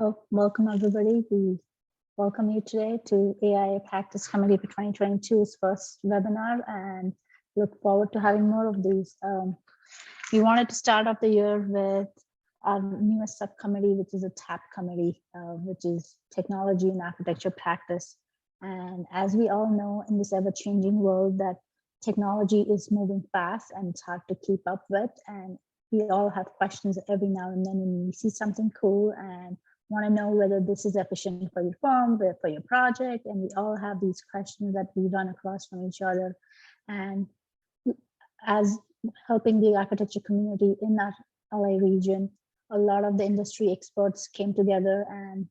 Oh, welcome everybody. We welcome you today to AIA Practice Committee for 2022's first webinar and look forward to having more of these. We wanted to start off the year with our newest subcommittee, which is a TAP committee, which is Technology and Architecture Practice. And as we all know, in this ever-changing world, that technology is moving fast and it's hard to keep up with. And we all have questions every now and then when we see something cool and want to know whether this is efficient for your firm, for your project, and we all have these questions that we run across from each other. And as helping the architecture community in that LA region, a lot of the industry experts came together and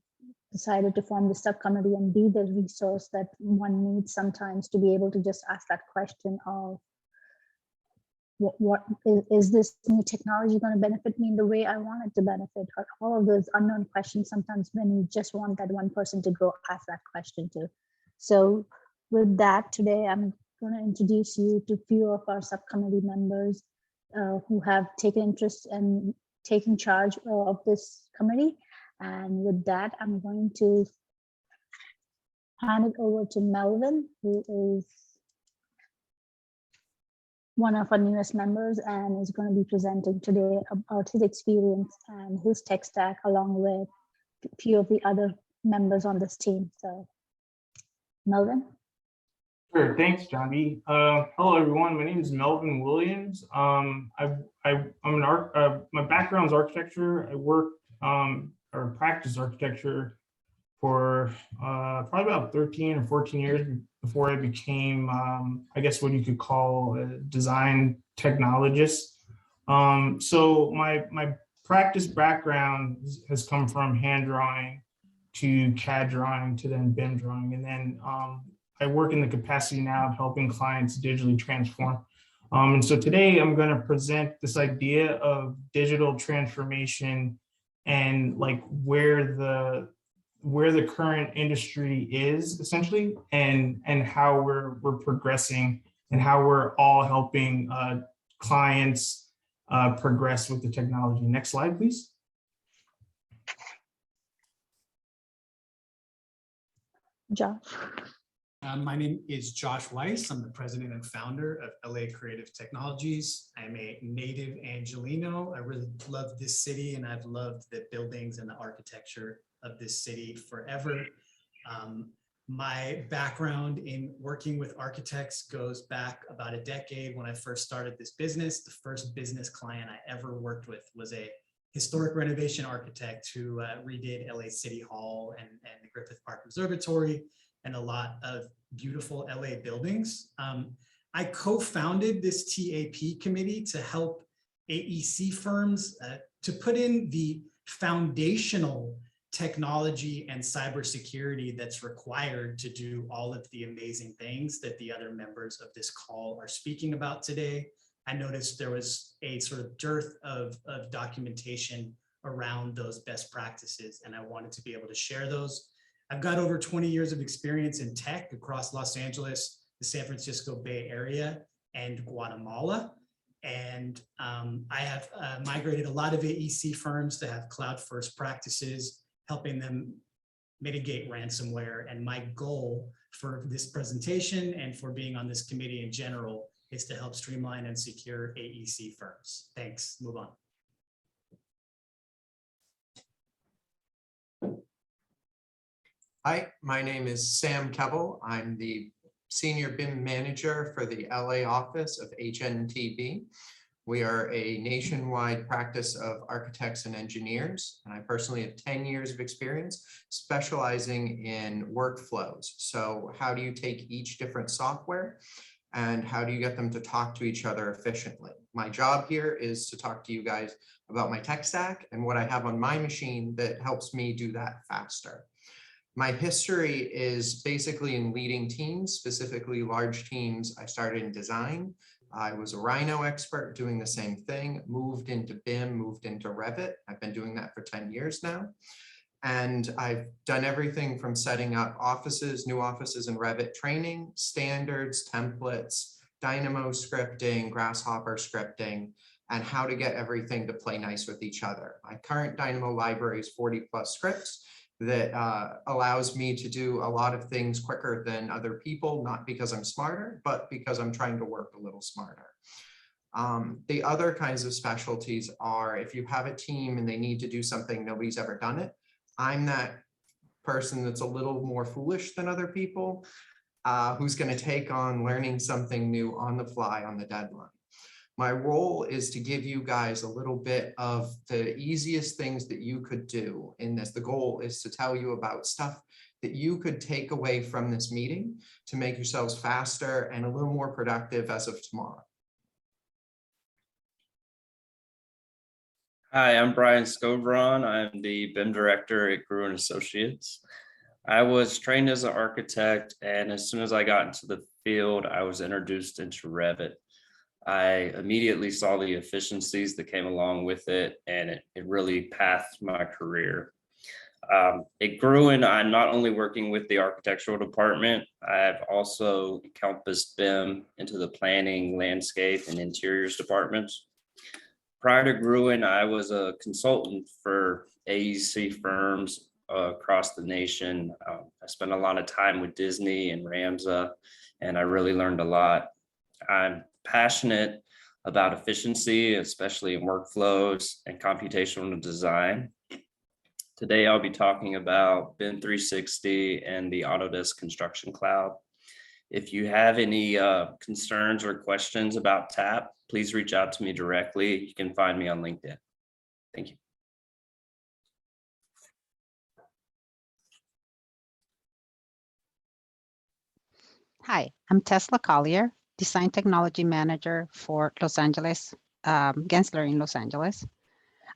decided to form the subcommittee and be the resource that one needs sometimes to be able to just ask that question of, what is this new technology going to benefit me in the way I want it to benefit? Or all of those unknown questions sometimes when you just want that one person to go ask that question to. So with that, today I'm going to introduce you to a few of our subcommittee members who have taken interest in taking charge of this committee. And with that, I'm going to hand it over to Melvin, who is one of our newest members and is going to be presenting today about his experience and his tech stack along with a few of the other members on this team. So, Melvin. Sure, thanks, Johnny. Hello, everyone. My name is Melvin Williams. My background is architecture. I worked or practiced architecture for probably about 13 or 14 years before I became, I guess what you could call a design technologist. So my practice background has come from hand drawing to CAD drawing to then BIM drawing. And then I work in the capacity now of helping clients digitally transform. And so today I'm going to present this idea of digital transformation and like where the current industry is essentially, and how we're progressing and how we're all helping clients progress with the technology. Next slide, please. Josh. My name is Josh Weiss. I'm the president and founder of LA Creative Technologies. I'm a native Angelino. I really love this city and I've loved the buildings and the architecture of this city forever. My background in working with architects goes back about a decade when I first started this business. The first business client I ever worked with was a historic renovation architect who redid LA City Hall and the Griffith Park Observatory and a lot of beautiful LA buildings. I co-founded this TAP committee to help AEC firms to put in the foundational technology and cybersecurity that's required to do all of the amazing things that the other members of this call are speaking about today. I noticed there was a sort of dearth of documentation around those best practices, and I wanted to be able to share those. I've got over 20 years of experience in tech across Los Angeles, the San Francisco Bay Area, and Guatemala. And I have migrated a lot of AEC firms to have cloud-first practices, helping them mitigate ransomware. And my goal for this presentation and for being on this committee in general is to help streamline and secure AEC firms. Thanks, move on. Hi, my name is Sam Kevill. I'm the Senior BIM Manager for the LA office of HNTB. We are a nationwide practice of architects and engineers, and I personally have 10 years of experience specializing in workflows. So how do you take each different software and how do you get them to talk to each other efficiently? My job here is to talk to you guys about my tech stack and what I have on my machine that helps me do that faster. My history is basically in leading teams, specifically large teams. I started in design. I was a Rhino expert doing the same thing, moved into BIM, moved into Revit. I've been doing that for 10 years now. And I've done everything from setting up offices, new offices in Revit training, standards, templates, Dynamo scripting, Grasshopper scripting, and how to get everything to play nice with each other. My current Dynamo library is 40+ scripts that allows me to do a lot of things quicker than other people, not because I'm smarter, but because I'm trying to work a little smarter. The other kinds of specialties are if you have a team and they need to do something, nobody's ever done it. I'm that person that's a little more foolish than other people, who's going to take on learning something new on the fly on the deadline. My role is to give you guys a little bit of the easiest things that you could do in this. The goal is to tell you about stuff that you could take away from this meeting to make yourselves faster and a little more productive as of tomorrow. Hi, I'm Brian Scovron. I'm the BIM director at Gruen Associates. I was trained as an architect, and as soon as I got into the field, I was introduced into Revit. I immediately saw the efficiencies that came along with it, and it really pathed my career. At Gruen, I'm not only working with the architectural department, I've also encompassed BIM into the planning, landscape, and interiors departments. Prior to Gruen, I was a consultant for AEC firms across the nation. I spent a lot of time with Disney and Ramza, and I really learned a lot. I'm passionate about efficiency, especially in workflows and computational design. Today, I'll be talking about BIM 360 and the Autodesk Construction Cloud. If you have any concerns or questions about TAP, please reach out to me directly. You can find me on LinkedIn. Thank you. Hi, I'm Tesla Collier, Design Technology Manager for Los Angeles, Gensler in Los Angeles.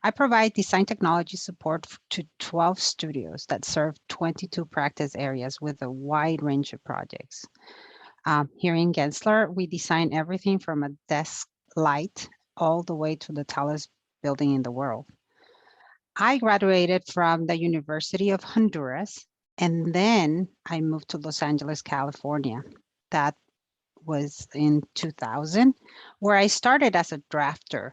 I provide design technology support to 12 studios that serve 22 practice areas with a wide range of projects. Here in Gensler, we design everything from a desk light all the way to the tallest building in the world. I graduated from the University of Honduras, and then I moved to Los Angeles, California. That was in 2000, where I started as a drafter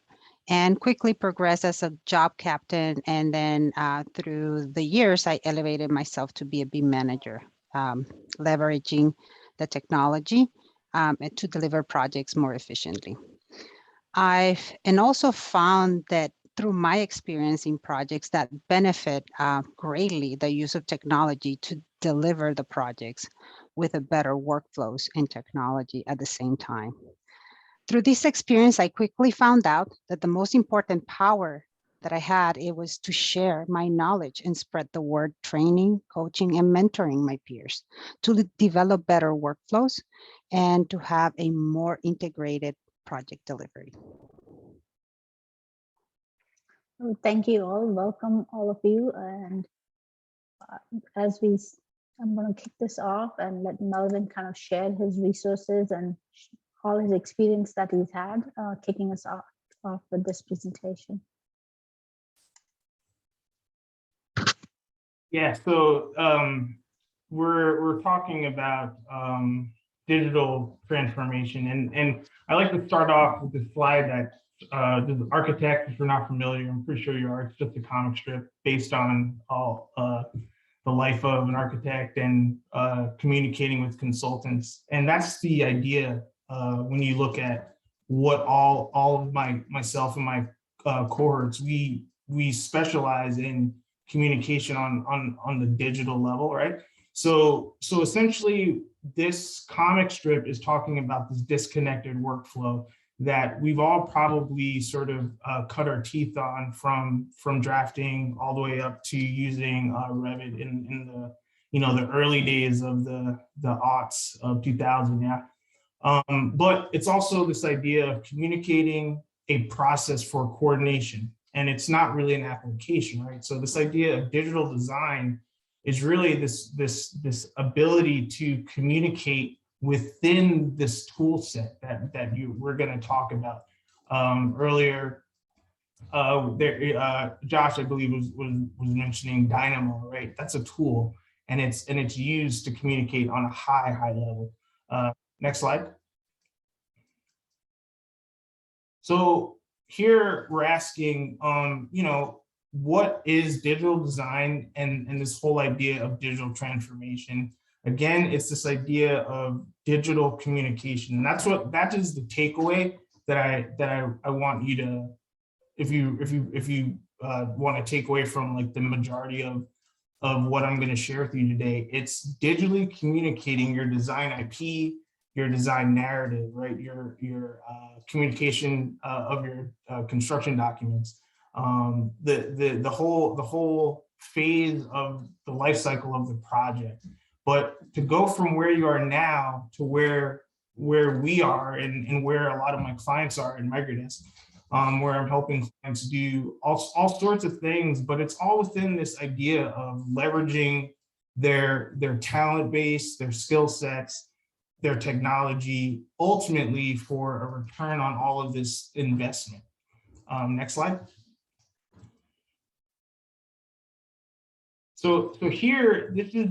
and quickly progressed as a job captain. And then through the years, I elevated myself to be a BIM manager, leveraging the technology and to deliver projects more efficiently. I've also found that through my experience in projects that benefit greatly the use of technology to deliver the projects with a better workflows and technology at the same time. Through this experience, I quickly found out that the most important power that I had, it was to share my knowledge and spread the word, training, coaching, and mentoring my peers to develop better workflows and to have a more integrated project delivery. Well, thank you all. Welcome all of you. And I'm going to kick this off and let Melvin kind of share his resources and all his experience that he's had, kicking us off with this presentation. Yeah, so we're talking about digital transformation, and I like to start off with this slide that the architect, if you're not familiar, I'm pretty sure you are. It's just a comic strip based on all the life of an architect and communicating with consultants, and that's the idea when you look at what all of myself and my cohorts, we specialize in communication on the digital level, right? So essentially, this comic strip is talking about this disconnected workflow that we've all probably sort of cut our teeth on from drafting all the way up to using Revit in the early days of the aughts of 2000, yeah. But it's also this idea of communicating a process for coordination, and it's not really an application, right? So this idea of digital design is really this ability to communicate within this tool set that we're going to talk about. Earlier, Josh, I believe, was mentioning Dynamo, right? That's a tool, and it's used to communicate on a high level. Next slide. So here we're asking, you know, what is digital design and this whole idea of digital transformation? Again, it's this idea of digital communication. And that is the takeaway that I want you to, if you want to take away from like the majority of what I'm going to share with you today. It's digitally communicating your design IP, your design narrative, right? Your communication of your construction documents, the whole phase of the life cycle of the project. But to go from where you are now to where we are and where a lot of my clients are in Microdesk, where I'm helping clients do all sorts of things, but it's all within this idea of leveraging their talent base, their skill sets, their technology, ultimately for a return on all of this investment. Next slide. So here, this is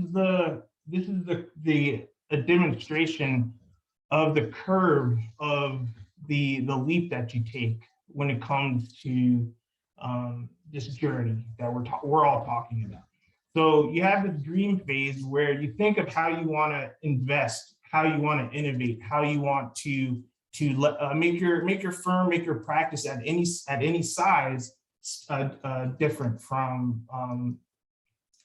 a demonstration of the curve of the leap that you take when it comes to this journey that we're all talking about. So you have the dream phase where you think of how you want to invest, how you want to innovate, how you want to make your firm, make your practice at any size different from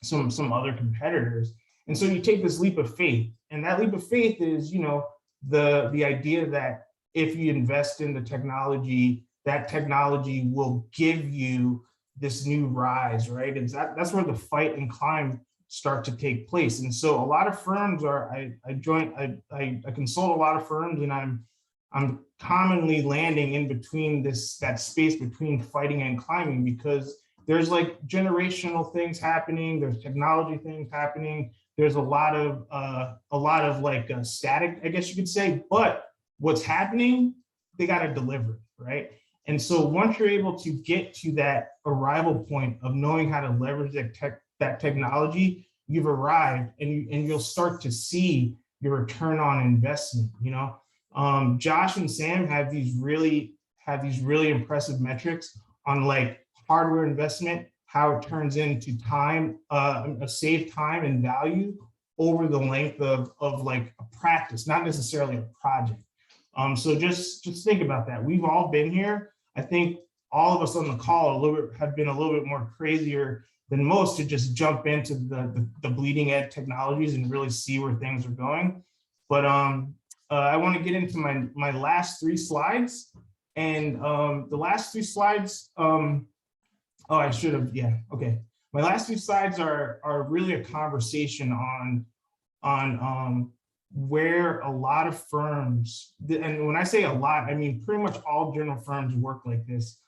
some other competitors. And so you take this leap of faith, and that leap of faith is, you know, the idea that if you invest in the technology, that technology will give you this new rise, right? And that's where the fight and climb start to take place. And so a lot of firms are, I consult a lot of firms, and I'm commonly landing in between that space between fighting and climbing, because there's like generational things happening, there's technology things happening, there's a lot of like static, I guess you could say, but what's happening, they got to deliver, right? And so once you're able to get to that arrival point of knowing how to leverage that technology, you've arrived, and you'll start to see your return on investment. You know, Josh and Sam have these really impressive metrics on like hardware investment, how it turns into time, saved time and value over the length of like a practice, not necessarily a project. So just think about that. We've all been here. I think all of us on the call have been a little bit more crazier than most to just jump into the bleeding edge technologies and really see where things are going. But I want to get into my last 3 slides, and the last 3 slides. Oh, I should have. Yeah. Okay. My last 2 slides are really a conversation on where a lot of firms, and when I say a lot, I mean pretty much all general firms work like this,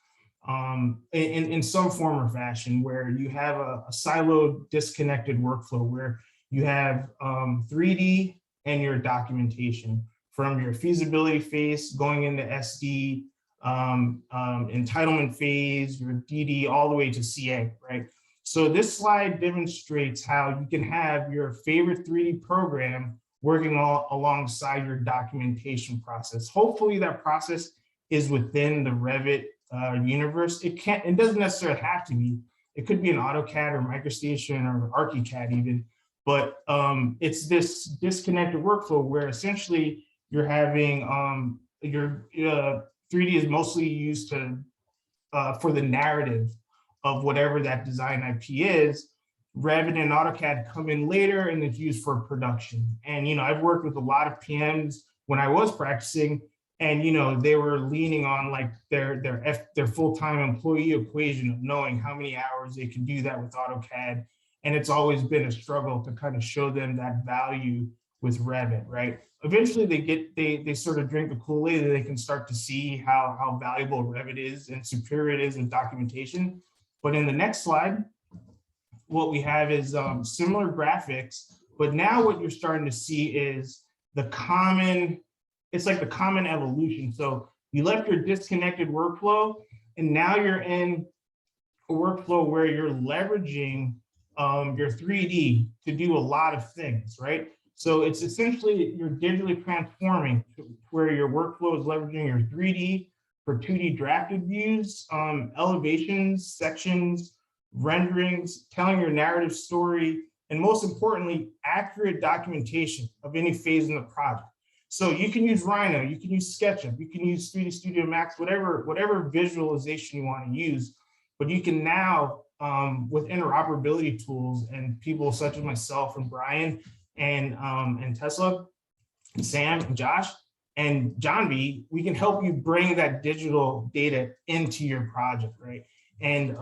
in some form or fashion, where you have a siloed, disconnected workflow where you have 3D and your documentation from your feasibility phase going into SD, entitlement phase, your DD, all the way to CA, right? So this slide demonstrates how you can have your favorite 3D program working alongside your documentation process. Hopefully that process is within the Revit universe. It doesn't necessarily have to be. It could be an AutoCAD or MicroStation or ArchiCAD even, but it's this disconnected workflow where essentially you're having your 3D is mostly used for the narrative of whatever that design IP is. Revit and AutoCAD come in later, and it's used for production. And, you know, I've worked with a lot of PMs when I was practicing, and, you know, they were leaning on like their full-time employee equation of knowing how many hours they can do that with AutoCAD. And it's always been a struggle to kind of show them that value with Revit, right? Eventually they sort of drink the Kool-Aid, and they can start to see how valuable Revit is and superior it is in documentation. But in the next slide, what we have is similar graphics, but now what you're starting to see is it's like the common evolution. So you left your disconnected workflow, and now you're in a workflow where you're leveraging your 3D to do a lot of things, right? So it's essentially you're digitally transforming to where your workflow is leveraging your 3D for 2D drafted views, elevations, sections, renderings, telling your narrative story, and most importantly, accurate documentation of any phase in the project. So you can use Rhino, you can use SketchUp, you can use 3D Studio Max, whatever visualization you want to use, but you can now, with interoperability tools and people such as myself and Brian and Tesla, and Sam and Josh and John B, we can help you bring that digital data into your project, right? And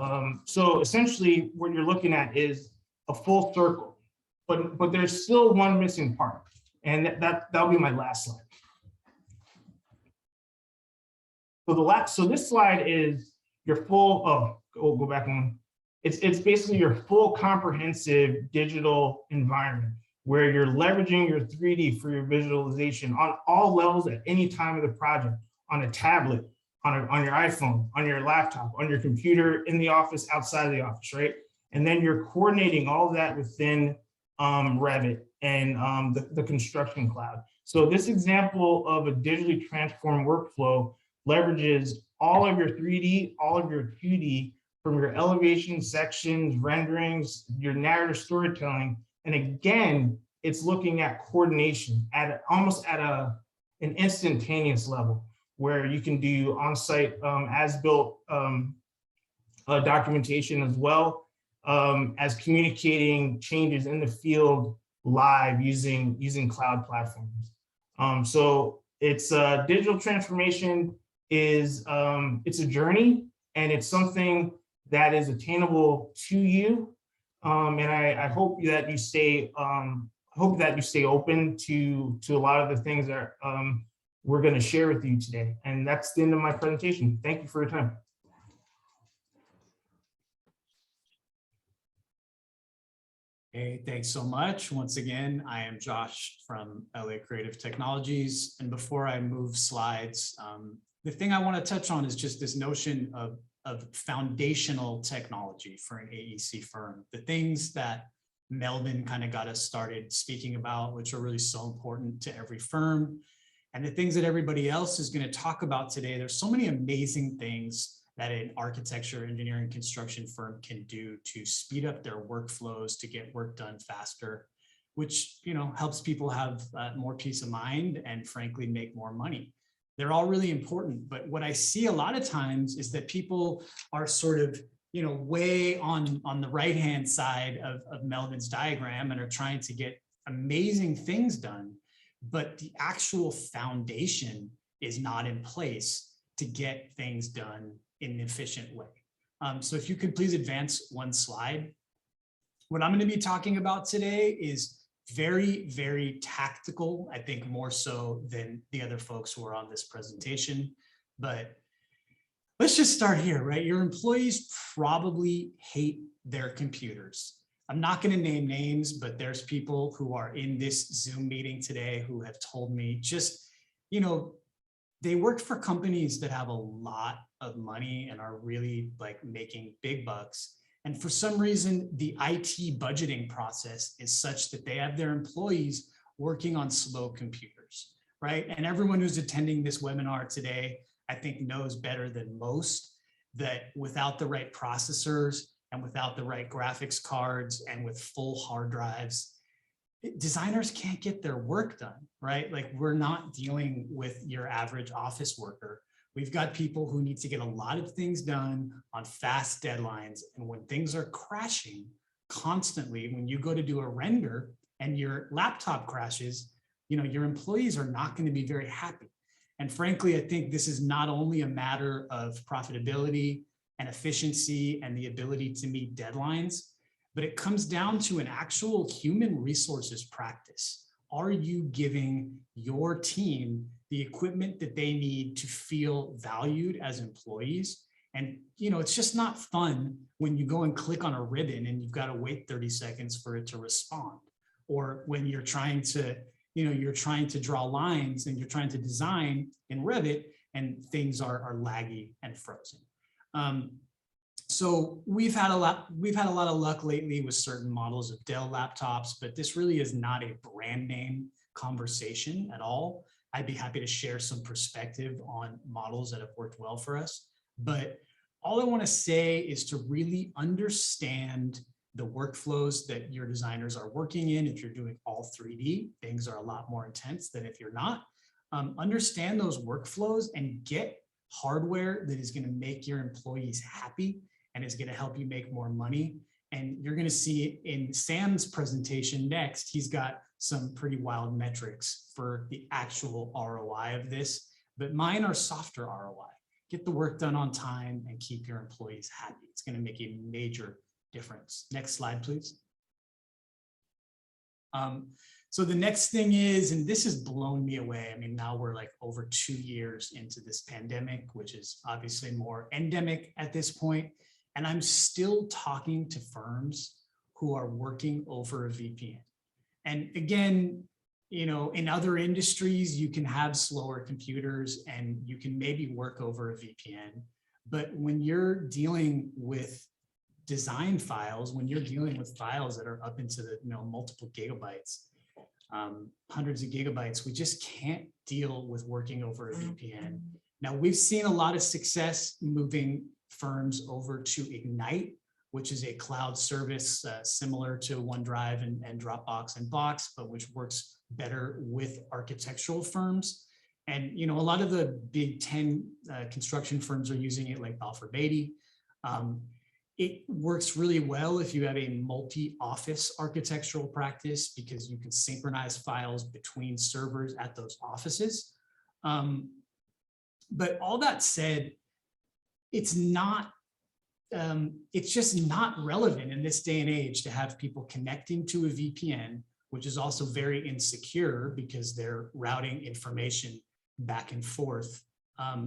so essentially what you're looking at is a full circle, but there's still one missing part. And that'll be my last slide. So this slide is your full, go back one. It's basically your full comprehensive digital environment where you're leveraging your 3D for your visualization on all levels at any time of the project, on a tablet, on your iPhone, on your laptop, on your computer, in the office, outside of the office, right? And then you're coordinating all of that within Revit and the construction cloud. So this example of a digitally transformed workflow leverages all of your 3D, all of your 2D, from your elevation sections, renderings, your narrative storytelling. And again, it's looking at coordination at almost at an instantaneous level, where you can do on-site as-built documentation, as well as communicating changes in the field live using cloud platforms. So it's digital transformation is it's a journey, and it's something that is attainable to you. And I hope that you stay open to a lot of the things that we're going to share with you today. And that's the end of my presentation. Thank you for your time. Hey, thanks so much. Once again, I am Josh from LA Creative Technologies. And before I move slides, the thing I want to touch on is just this notion of foundational technology for an AEC firm. The things that Melvin kind of got us started speaking about, which are really so important to every firm, and the things that everybody else is going to talk about today. There's so many amazing things that an architecture, engineering, construction firm can do to speed up their workflows, to get work done faster, which, you know, helps people have more peace of mind and frankly make more money. They're all really important, but what I see a lot of times is that people are sort of, you know, way on the right-hand side of Melvin's diagram and are trying to get amazing things done, but the actual foundation is not in place to get things done in an efficient way. So if you could please advance one slide. What I'm going to be talking about today is very, very tactical, I think more so than the other folks who are on this presentation. But let's just start here, right? Your employees probably hate their computers. I'm not going to name names, but there's people who are in this Zoom meeting today who have told me just, you know, they work for companies that have a lot of money and are really like making big bucks. And for some reason, the IT budgeting process is such that they have their employees working on slow computers, right? And everyone who's attending this webinar today, I think knows better than most that without the right processors and without the right graphics cards and with full hard drives, designers can't get their work done, right? Like, we're not dealing with your average office worker. We've got people who need to get a lot of things done on fast deadlines. And when things are crashing constantly, when you go to do a render and your laptop crashes, you know, your employees are not going to be very happy. And frankly, I think this is not only a matter of profitability and efficiency and the ability to meet deadlines, but it comes down to an actual human resources practice. Are you giving your team the equipment that they need to feel valued as employees? And, you know, it's just not fun when you go and click on a ribbon and you've got to wait 30 seconds for it to respond. Or when you're trying to, you know, you're trying to draw lines and you're trying to design in Revit and things are laggy and frozen. So we've had a lot of luck lately with certain models of Dell laptops, but this really is not a brand name conversation at all. I'd be happy to share some perspective on models that have worked well for us. But all I want to say is to really understand the workflows that your designers are working in. If you're doing all 3D, things are a lot more intense than if you're not. Understand those workflows and get hardware that is going to make your employees happy and is going to help you make more money. And you're going to see in Sam's presentation next, he's got some pretty wild metrics for the actual ROI of this, but mine are softer ROI. Get the work done on time and keep your employees happy. It's going to make a major difference. Next slide, please. So the next thing is, and this has blown me away. I mean, now we're like over 2 years into this pandemic, which is obviously more endemic at this point. And I'm still talking to firms who are working over a VPN. And again, you know, in other industries, you can have slower computers and you can maybe work over a VPN. But when you're dealing with design files, when you're dealing with files that are up into the, you know, multiple gigabytes, hundreds of gigabytes, we just can't deal with working over a VPN. Now, we've seen a lot of success moving firms over to Ignite, which is a cloud service similar to OneDrive and Dropbox and Box, but which works better with architectural firms. And, you know, a lot of the big 10 construction firms are using it, like Balfour Beatty. It works really well if you have a multi-office architectural practice because you can synchronize files between servers at those offices. But all that said, it's just not relevant in this day and age to have people connecting to a VPN, which is also very insecure because they're routing information back and forth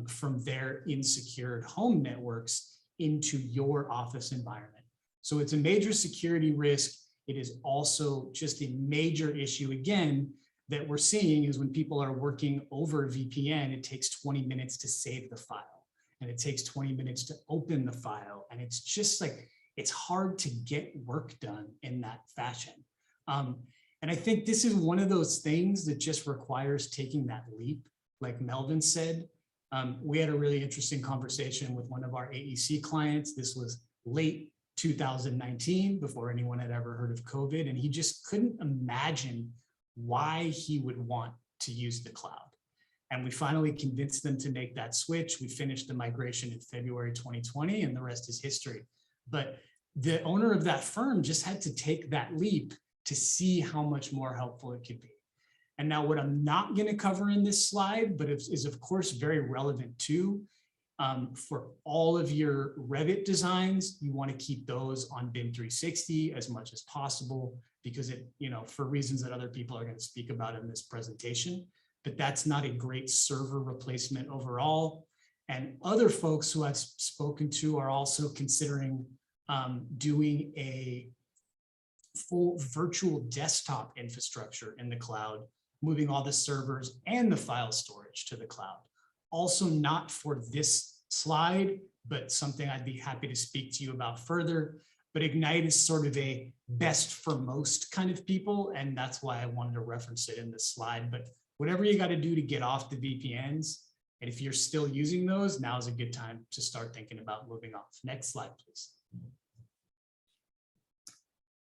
from their insecure home networks into your office environment. So it's a major security risk. It is also just a major issue, again, that we're seeing is when people are working over a VPN, it takes 20 minutes to save the file and it takes 20 minutes to open the file. And it's just like, it's hard to get work done in that fashion. And I think this is one of those things that just requires taking that leap, like Melvin said. We had a really interesting conversation with one of our AEC clients. This was late 2019, before anyone had ever heard of COVID, and he just couldn't imagine why he would want to use the cloud. And we finally convinced them to make that switch. We finished the migration in February 2020, and the rest is history. But the owner of that firm just had to take that leap to see how much more helpful it could be. And now what I'm not going to cover in this slide, but is of course very relevant too, for all of your Revit designs, you want to keep those on BIM 360 as much as possible because it, you know, for reasons that other people are going to speak about in this presentation, but that's not a great server replacement overall. And other folks who I've spoken to are also considering doing a full virtual desktop infrastructure in the cloud, moving all the servers and the file storage to the cloud. Also not for this slide, but something I'd be happy to speak to you about further. But Ignite is sort of a best for most kind of people, and that's why I wanted to reference it in this slide. But whatever you got to do to get off the VPNs, and if you're still using those, now is a good time to start thinking about moving off. Next slide, please.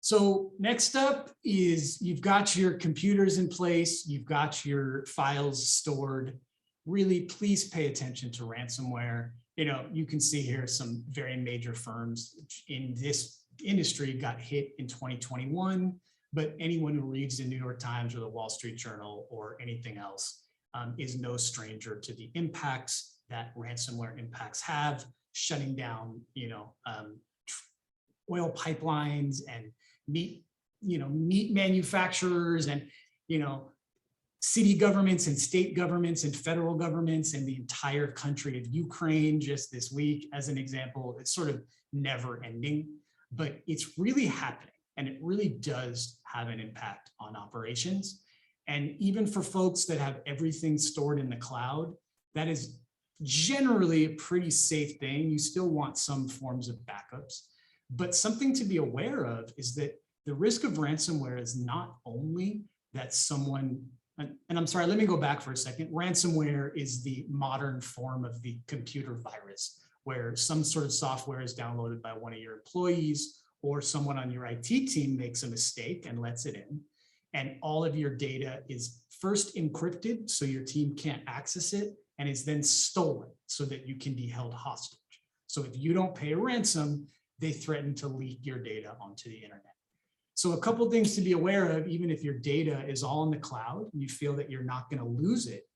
So next up is you've got your computers in place, you've got your files stored. Really, please pay attention to ransomware. You know, you can see here some very major firms in this industry got hit in 2021, but anyone who reads the New York Times or the Wall Street Journal or anything else is no stranger to the impacts that ransomware impacts have, shutting down, you know, oil pipelines and meat manufacturers and, you know, city governments and state governments and federal governments and the entire country of Ukraine just this week, as an example. It's sort of never ending, but it's really happening and it really does have an impact on operations. And even for folks that have everything stored in the cloud, that is generally a pretty safe thing. You still want some forms of backups. But something to be aware of is that the risk of ransomware is not only that someone and I'm sorry, let me go back for a second. Ransomware is the modern form of the computer virus, where some sort of software is downloaded by one of your employees, or someone on your IT team makes a mistake and lets it in. And all of your data is first encrypted so your team can't access it, and is then stolen so that you can be held hostage. So if you don't pay a ransom, they threaten to leak your data onto the internet. So a couple of things to be aware of, even if your data is all in the cloud and you feel that you're not going to lose it.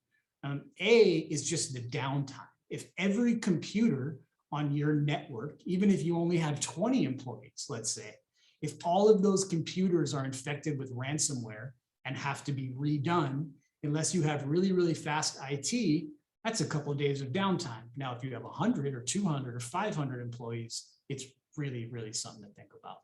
A is just the downtime. If every computer on your network, even if you only have 20 employees, let's say, if all of those computers are infected with ransomware and have to be redone, unless you have really, really fast IT, that's a couple of days of downtime. Now, if you have 100 or 200 or 500 employees, it's really, really something to think about.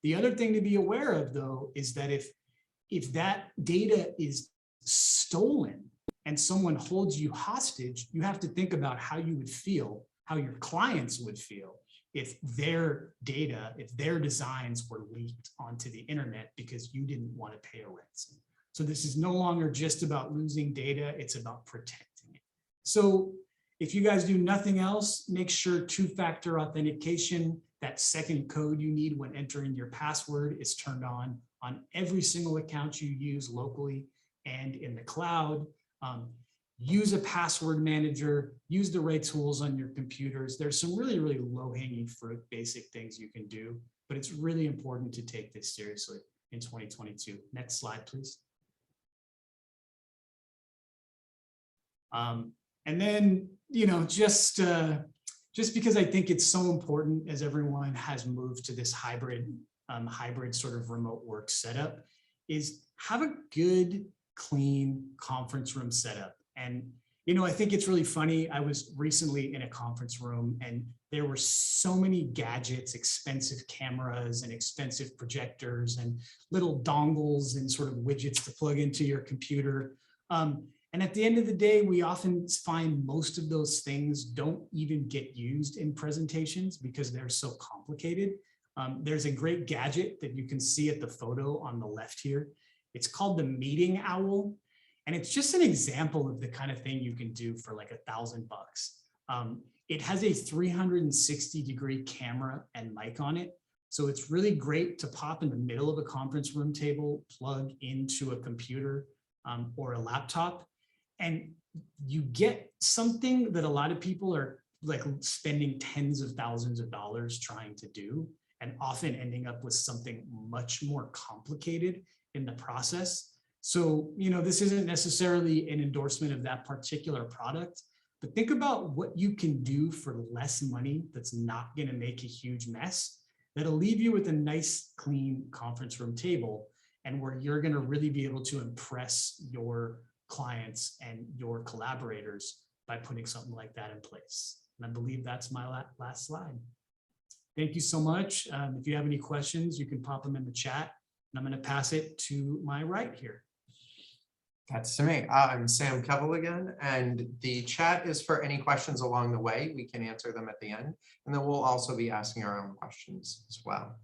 The other thing to be aware of, though, is that if that data is stolen and someone holds you hostage, you have to think about how you would feel, how your clients would feel if their data, if their designs were leaked onto the internet because you didn't want to pay a ransom. So this is no longer just about losing data, it's about protecting it. So if you guys do nothing else, make sure two-factor authentication, that second code you need when entering your password, is turned on every single account you use locally and in the cloud. Use a password manager, use the right tools on your computers. There's some really, really low-hanging fruit, basic things you can do, but it's really important to take this seriously in 2022. Next slide, please. And then, you know, just because I think it's so important as everyone has moved to this hybrid sort of remote work setup, is have a good, clean conference room setup. And, you know, I think it's really funny. I was recently in a conference room and there were so many gadgets, expensive cameras and expensive projectors and little dongles and sort of widgets to plug into your computer. And at the end of the day, we often find most of those things don't even get used in presentations because they're so complicated. There's a great gadget that you can see at the photo on the left here. It's called the Meeting Owl. And it's just an example of the kind of thing you can do for like $1,000. It has a 360-degree camera and mic on it. So it's really great to pop in the middle of a conference room table, plug into a computer or a laptop, and you get something that a lot of people are like spending tens of thousands of dollars trying to do, and often ending up with something much more complicated in the process. So, you know, this isn't necessarily an endorsement of that particular product, but think about what you can do for less money that's not going to make a huge mess, that'll leave you with a nice, clean conference room table, and where you're going to really be able to impress your clients and your collaborators by putting something like that in place. And I believe that's my last slide. Thank you so much. If you have any questions, you can pop them in the chat, and I'm going to pass it to my right here. That's to me. I'm Sam Kevill again, and the chat is for any questions along the way. We can answer them at the end, and then we'll also be asking our own questions as well.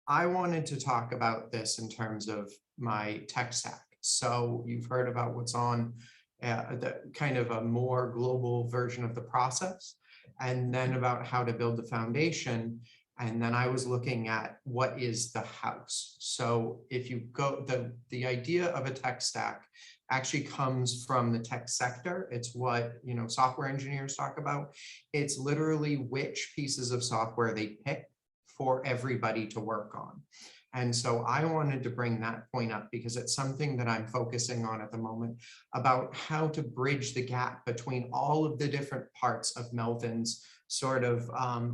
I wanted to talk about this in terms of my tech stack. So you've heard about what's on the kind of a more global version of the process, and then about how to build the foundation. And then I was looking at what is the house. So if you go, the idea of a tech stack actually comes from the tech sector. It's what, you know, software engineers talk about. It's literally which pieces of software they pick for everybody to work on. And so I wanted to bring that point up because it's something that I'm focusing on at the moment, about how to bridge the gap between all of the different parts of Melvin's sort of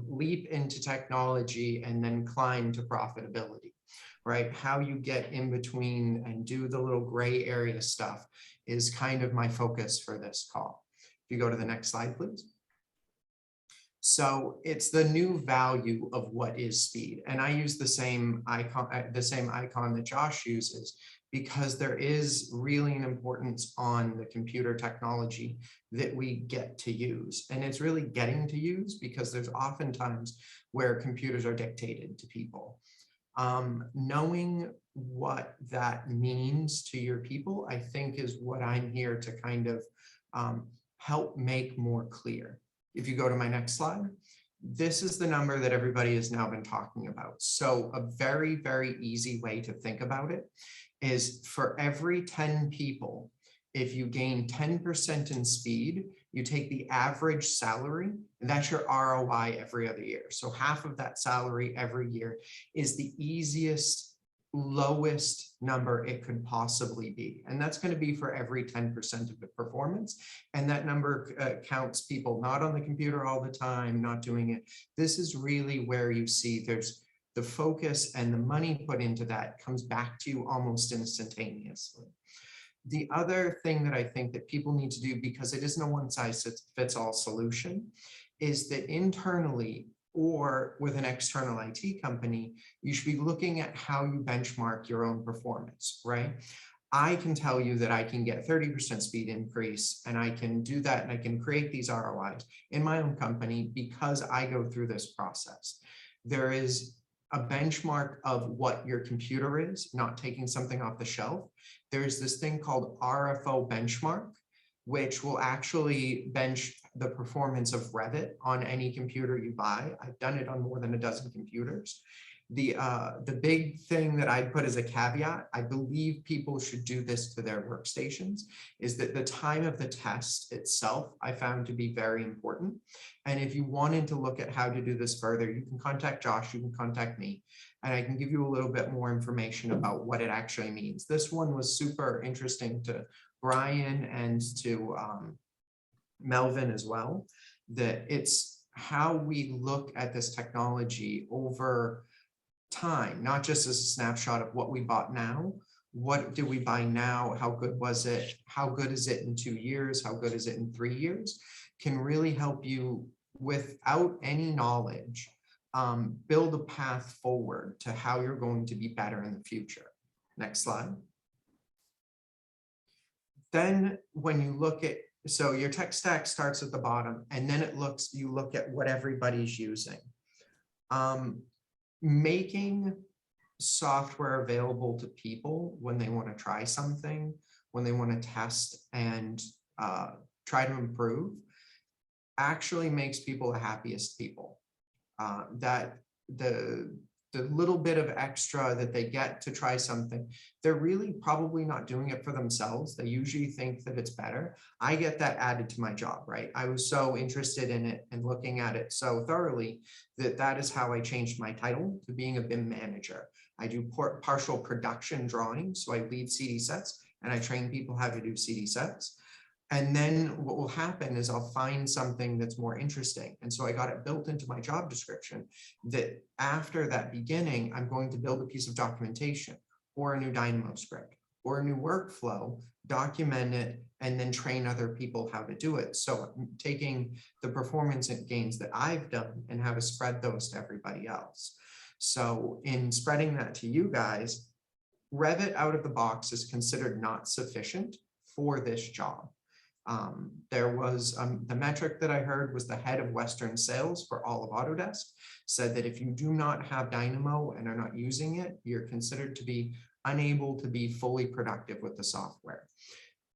leap into technology and then climb to profitability, right? How you get in between and do the little gray area stuff is kind of my focus for this call. If you go to the next slide, please. So it's the new value of what is speed. And I use the same icon that Josh uses, because there is really an importance on the computer technology that we get to use. And it's really getting to use, because there's often times where computers are dictated to people. Knowing what that means to your people, I think is what I'm here to kind of help make more clear. If you go to my next slide, this is the number that everybody has now been talking about. So a very, very easy way to think about it is for every 10 people, if you gain 10% in speed, you take the average salary, and that's your ROI every other year. So half of that salary every year is the easiest, lowest number it could possibly be. And that's going to be for every 10% of the performance. And that number counts people not on the computer all the time, not doing it. This is really where you see there's the focus and the money put into that comes back to you almost instantaneously. The other thing that I think that people need to do, because it isn't a one size fits all solution, is that internally or with an external IT company, you should be looking at how you benchmark your own performance, right? I can tell you that I can get 30% speed increase, and I can do that, and I can create these ROIs in my own company because I go through this process. There is a benchmark of what your computer is, not taking something off the shelf. There's this thing called RFO benchmark, which will actually bench the performance of Revit on any computer you buy. I've done it on more than a dozen computers. The big thing that I'd put as a caveat, I believe people should do this to their workstations, is that the time of the test itself, I found to be very important. And if you wanted to look at how to do this further, you can contact Josh, you can contact me, and I can give you a little bit more information about what it actually means. This one was super interesting to Brian and to Melvin as well, that it's how we look at this technology over time, not just as a snapshot of what we bought now. What did we buy now? How good was it? How good is it in 2 years? How good is it in 3 years? Can really help you without any knowledge, build a path forward to how you're going to be better in the future. Next slide. Then when you look at, so your tech stack starts at the bottom, and then you look at what everybody's using. Making software available to people when they want to try something, when they want to test and try to improve, actually makes people the happiest people. That the little bit of extra that they get to try something, they're really probably not doing it for themselves. They usually think that it's better. I get that added to my job, right? I was so interested in it and looking at it so thoroughly that is how I changed my title to being a BIM manager. I do partial production drawings, so I lead CD sets and I train people how to do CD sets. And then what will happen is I'll find something that's more interesting. And so I got it built into my job description that after that beginning, I'm going to build a piece of documentation or a new Dynamo script or a new workflow, document it, and then train other people how to do it. So I'm taking the performance gains that I've done and how to spread those to everybody else. So in spreading that to you guys, Revit out of the box is considered not sufficient for this job. There was the metric that I heard was the head of Western sales for all of Autodesk said that if you do not have Dynamo and are not using it, you're considered to be unable to be fully productive with the software.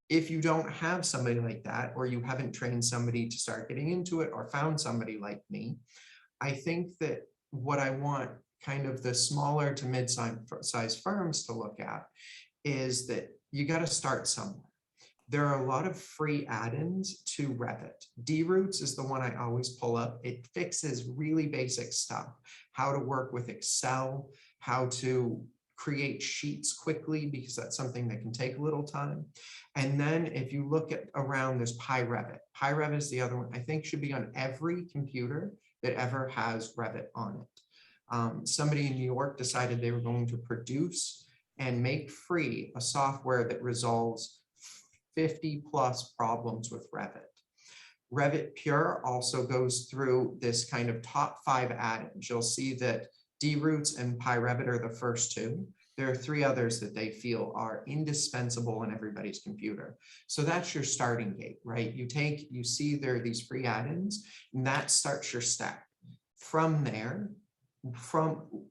If you don't have somebody like that, or you haven't trained somebody to start getting into it or found somebody like me, I think that what I want kind of the smaller to mid-size firms to look at is that you got to start somewhere. There are a lot of free add-ins to Revit. D-Roots is the one I always pull up. It fixes really basic stuff, how to work with Excel, how to create sheets quickly, because that's something that can take a little time. And then if you look at around, there's PyRevit. PyRevit is the other one I think should be on every computer that ever has Revit on it. Somebody in New York decided they were going to produce and make free a software that resolves 50 plus problems with Revit. Revit Pure also goes through this kind of top 5 add-ins. You'll see that D-Roots and PyRevit are the first 2. There are 3 others that they feel are indispensable in everybody's computer. So that's your starting gate, right? You see there are these free add-ins, and that starts your stack. From there,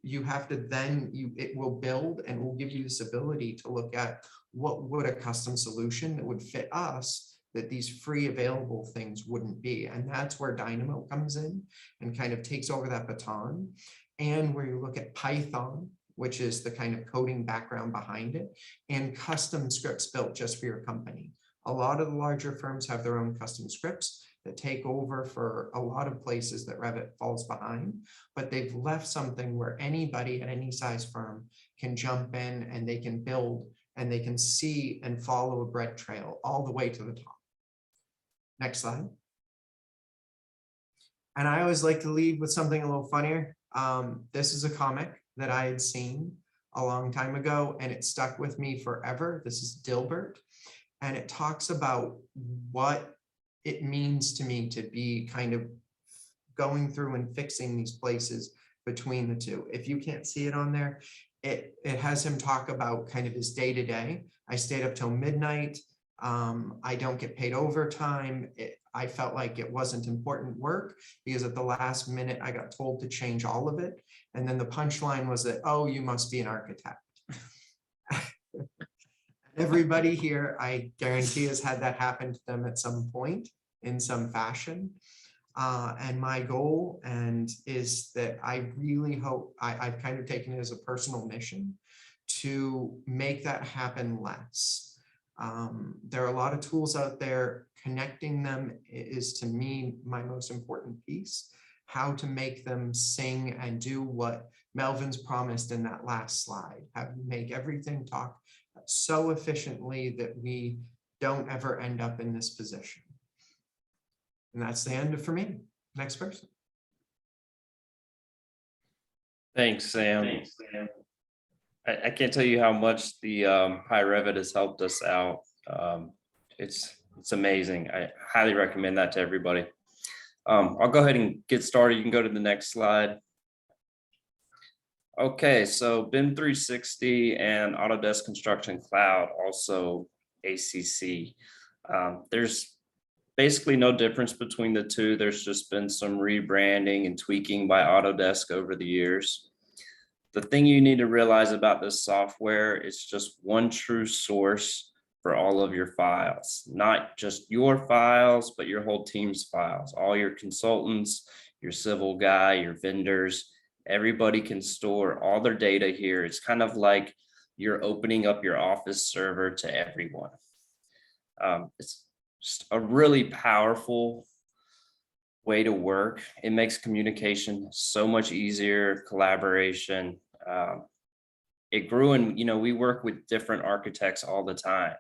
you have to then, it will build and will give you this ability to look at what would a custom solution that would fit us, that these free available things wouldn't be. And that's where Dynamo comes in and kind of takes over that baton. And where you look at Python, which is the kind of coding background behind it, and custom scripts built just for your company. A lot of the larger firms have their own custom scripts that take over for a lot of places that Revit falls behind, but they've left something where anybody at any size firm can jump in and they can build and they can see and follow a bread trail all the way to the top. Next slide. And I always like to lead with something a little funnier. This is a comic that I had seen a long time ago and it stuck with me forever. This is Dilbert. And it talks about what it means to me to be kind of going through and fixing these places between the two. If you can't see it on there, it has him talk about kind of his day-to-day. I stayed up till midnight. I don't get paid overtime. I felt like it wasn't important work because at the last minute I got told to change all of it. And then the punchline was that, oh, you must be an architect. Everybody here, I guarantee, has had that happen to them at some point in some fashion. And my goal is that I really hope, I've kind of taken it as a personal mission to make that happen less. There are a lot of tools out there. Connecting them is, to me, my most important piece. How to make them sing and do what Melvin's promised in that last slide. How to make everything talk so efficiently that we don't ever end up in this position. And that's the end for me. Next person. Thanks, Sam. I can't tell you how much the High Revit has helped us out. It's amazing. I highly recommend that to everybody. I'll go ahead and get started. You can go to the next slide. Okay, so BIM 360 and Autodesk Construction Cloud, also ACC. There's basically no difference between the two. There's just been some rebranding and tweaking by Autodesk over the years. The thing you need to realize about this software is just one true source for all of your files, not just your files, but your whole team's files, all your consultants, your civil guy, your vendors. Everybody can store all their data here. It's kind of like you're opening up your Office server to everyone. It's just a really powerful way to work. It makes communication so much easier, collaboration. It grew, and we work with different architects all the time.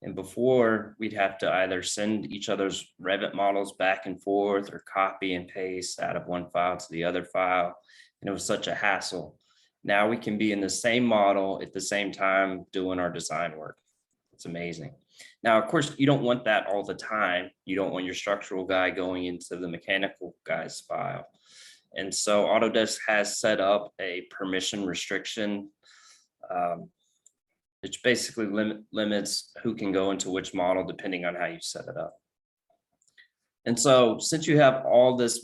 And before, we'd have to either send each other's Revit models back and forth or copy and paste out of one file to the other file. And it was such a hassle. Now we can be in the same model at the same time doing our design work. It's amazing. Now, of course, you don't want that all the time. You don't want your structural guy going into the mechanical guy's file. And so Autodesk has set up a permission restriction, which basically limits who can go into which model depending on how you set it up. And so since you have all these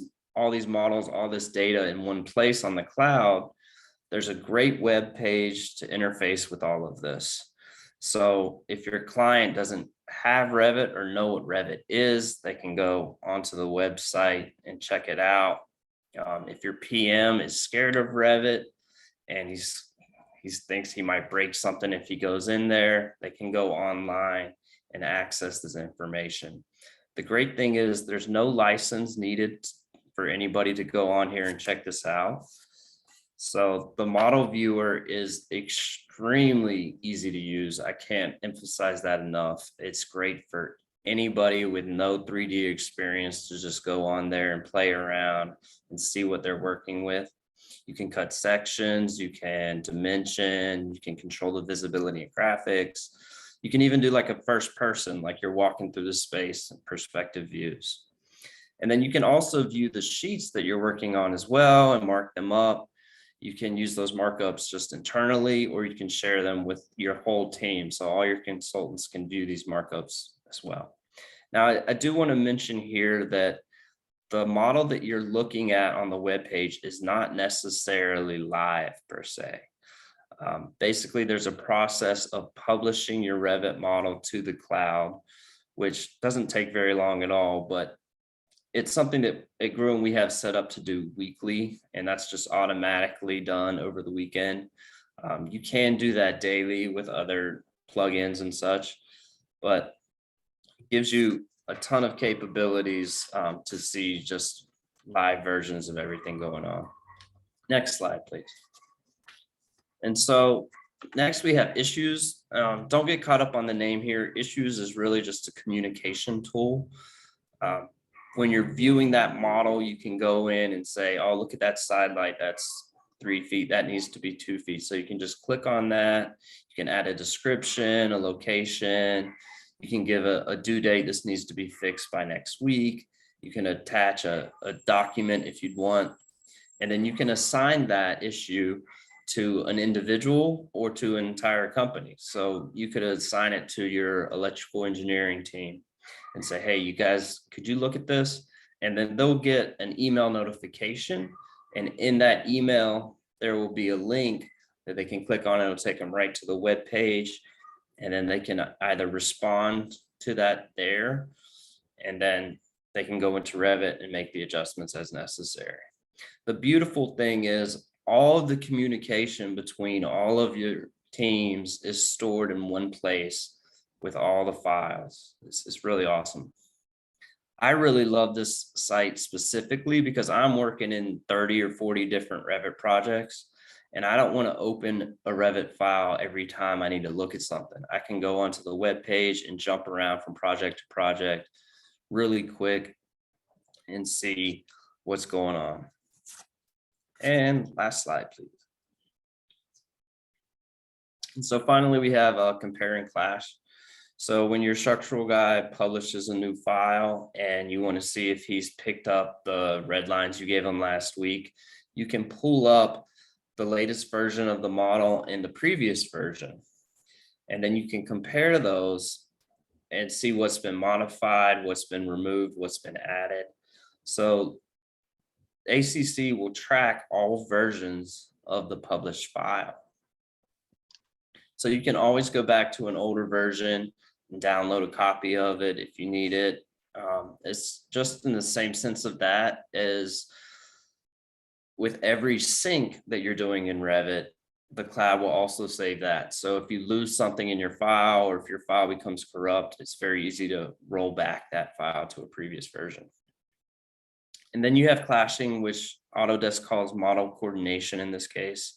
models, all this data in one place on the cloud, there's a great web page to interface with all of this. So if your client doesn't have Revit or know what Revit is, they can go onto the website and check it out. If your PM is scared of Revit and he thinks he might break something if he goes in there, they can go online and access this information. The great thing is there's no license needed for anybody to go on here and check this out. So the model viewer is extremely easy to use. I can't emphasize that enough. It's great for anybody with no 3D experience to just go on there and play around and see what they're working with. You can cut sections, you can dimension, you can control the visibility of graphics. You can even do like a first person, like you're walking through the space and perspective views. And then you can also view the sheets that you're working on as well and mark them up. You can use those markups just internally, or you can share them with your whole team. So all your consultants can view these markups as well. Now, I do want to mention here that the model that you're looking at on the web page is not necessarily live per se. Basically, there's a process of publishing your Revit model to the cloud, which doesn't take very long at all, but it's something that at Gruen we have set up to do weekly, and that's just automatically done over the weekend. You can do that daily with other plugins and such, but it gives you a ton of capabilities to see just live versions of everything going on. Next slide, please. And so next we have issues. Don't get caught up on the name here. Issues is really just a communication tool. When you're viewing that model, you can go in and say, oh, look at that side light. That's 3 feet. That needs to be 2 feet. So you can just click on that. You can add a description, a location. You can give a due date. This needs to be fixed by next week. You can attach a document if you'd want. And then you can assign that issue to an individual or to an entire company. So you could assign it to your electrical engineering team and say, hey, you guys, could you look at this? And then they'll get an email notification. And in that email, there will be a link that they can click on. It'll take them right to the web page. And then they can either respond to that there, and then they can go into Revit and make the adjustments as necessary. The beautiful thing is all of the communication between all of your teams is stored in one place with all the files. It's really awesome. I really love this site specifically because I'm working in 30 or 40 different Revit projects, and I don't want to open a Revit file every time I need to look at something. I can go onto the web page and jump around from project to project really quick and see what's going on. And last slide, please. And so finally, we have compare and clash. So when your structural guy publishes a new file and you want to see if he's picked up the red lines you gave him last week, you can pull up the latest version of the model in the previous version. And then you can compare those and see what's been modified, what's been removed, what's been added. So ACC will track all versions of the published file. So you can always go back to an older version and download a copy of it if you need it. It's just in the same sense of that as with every sync that you're doing in Revit, the cloud will also save that. So if you lose something in your file or if your file becomes corrupt, it's very easy to roll back that file to a previous version. And then you have clashing, which Autodesk calls model coordination in this case.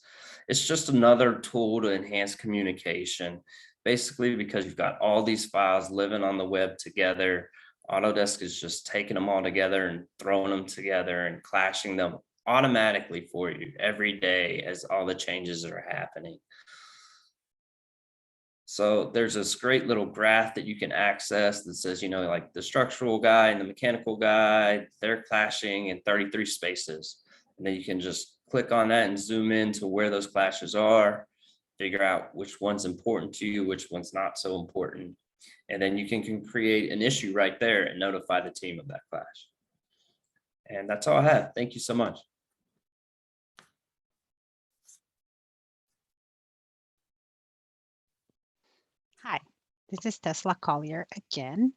It's just another tool to enhance communication, basically because you've got all these files living on the web together. Autodesk is just taking them all together and throwing them together and clashing them automatically for you every day as all the changes are happening. So there's this great little graph that you can access that says, you know, like the structural guy and the mechanical guy, they're clashing in 33 spaces. And then you can just click on that and zoom in to where those clashes are, figure out which one's important to you, which one's not so important. And then you can create an issue right there and notify the team of that clash. And that's all I have. Thank you so much. Hi, this is Tesla Collier again.